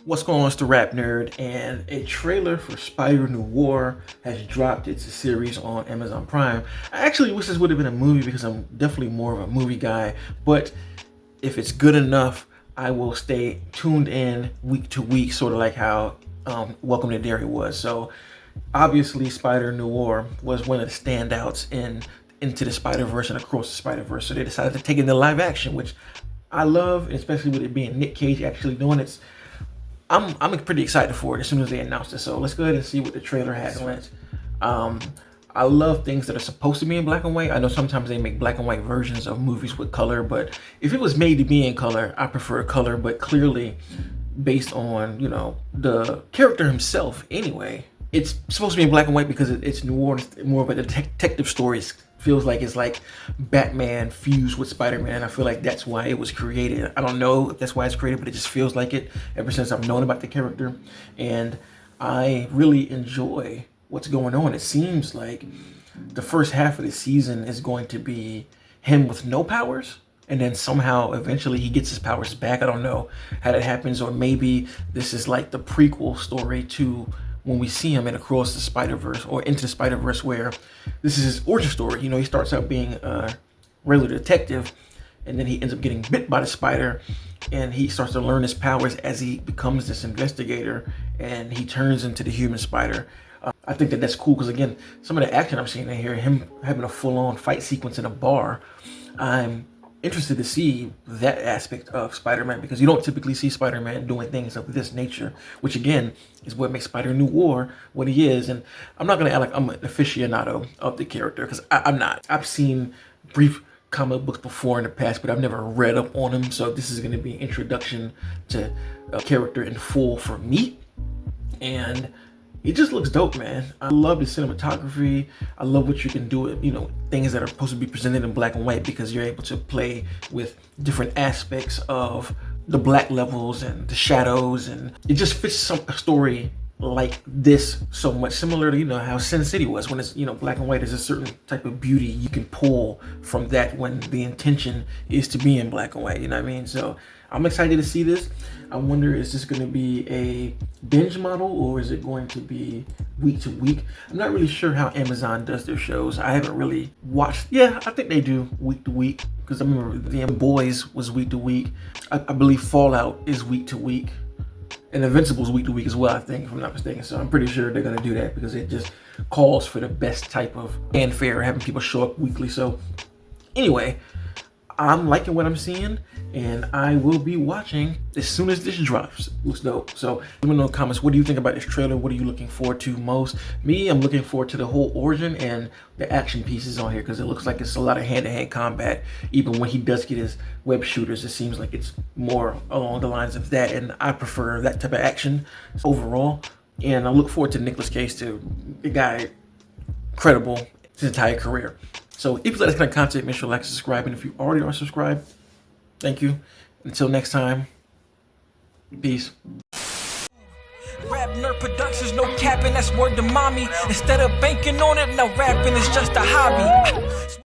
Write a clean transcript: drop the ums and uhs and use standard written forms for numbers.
What's going on? It's the RapNerd, and a trailer for Spider-Noir has dropped. It's a series on Amazon Prime. I actually wish this would have been a movie because I'm definitely more of a movie guy, but if it's good enough, I will stay tuned in week to week, sort of like how Welcome to Derry was. So obviously Spider-Noir was one of the standouts into the Spider-Verse and across the Spider-Verse, so they decided to take it into live action, which I love, especially with it being Nick Cage actually doing it. I'm pretty excited for it as soon as they announced it. So let's go ahead and see what the trailer has on it. I love things that are supposed to be in black and white. I know sometimes they make black and white versions of movies with color, but if it was made to be in color, I prefer color. But clearly, based on, you know, the character himself anyway, it's supposed to be in black and white because it's New Orleans, more of a detective story. Feels like it's like Batman fused with Spider-Man. I feel like that's why it was created. I don't know if that's why it's created, but it just feels like it ever since I've known about the character. And I really enjoy what's going on. It seems like the first half of the season is going to be him with no powers, and then somehow eventually he gets his powers back. I don't know how that happens, or maybe this is like the prequel story to when we see him in Across the Spider-Verse or Into the Spider-Verse, where this is his origin story. You know, he starts out being a regular detective, and then he ends up getting bit by the spider, and he starts to learn his powers as he becomes this investigator, and he turns into the human spider. I think that that's cool because, again, some of the action I'm seeing in here, him having a full-on fight sequence in a bar, I'm interested to see that aspect of Spider-Man, because you don't typically see Spider-Man doing things of this nature, which again is what makes Spider-Noir what he is. And I'm not gonna act like I'm an aficionado of the character, because I'm not. I've seen brief comic books before in the past, but I've never read up on him, so this is going to be an introduction to a character in full for me. And it just looks dope, man. I love the cinematography. I love what you can do with, you know, things that are supposed to be presented in black and white, because you're able to play with different aspects of the black levels and the shadows, and it just fits a story like this so much, similar to, you know, how Sin City was. When it's, you know, black and white, is a certain type of beauty you can pull from that when the intention is to be in black and white, you know what I mean? So I'm excited to see this. I wonder, is this going to be a binge model, or is it going to be week to week? I'm not really sure how Amazon does their shows. I haven't really watched. Yeah, I think they do week to week, because I remember The Boys was week to week. I believe Fallout is week to week, and Invincible's week to week as well, I think, if I'm not mistaken. So I'm pretty sure they're going to do that, because it just calls for the best type of fanfare, having people show up weekly. So anyway, I'm liking what I'm seeing, and I will be watching as soon as this drops. Looks dope. So let me know in the comments, what do you think about this trailer? What are you looking forward to most? Me, I'm looking forward to the whole origin and the action pieces on here, because it looks like it's a lot of hand-to-hand combat. Even when he does get his web shooters, it seems like it's more along the lines of that, and I prefer that type of action overall. And I look forward to Nicolas Cage too. The guy, incredible his entire career. So if you like this kind of content, make sure to like and subscribe. And if you already are subscribed, thank you. Until next time, peace. RapNerd Productions, no capping, that's word to mommy. Instead of banking on it, now rapping is just a hobby.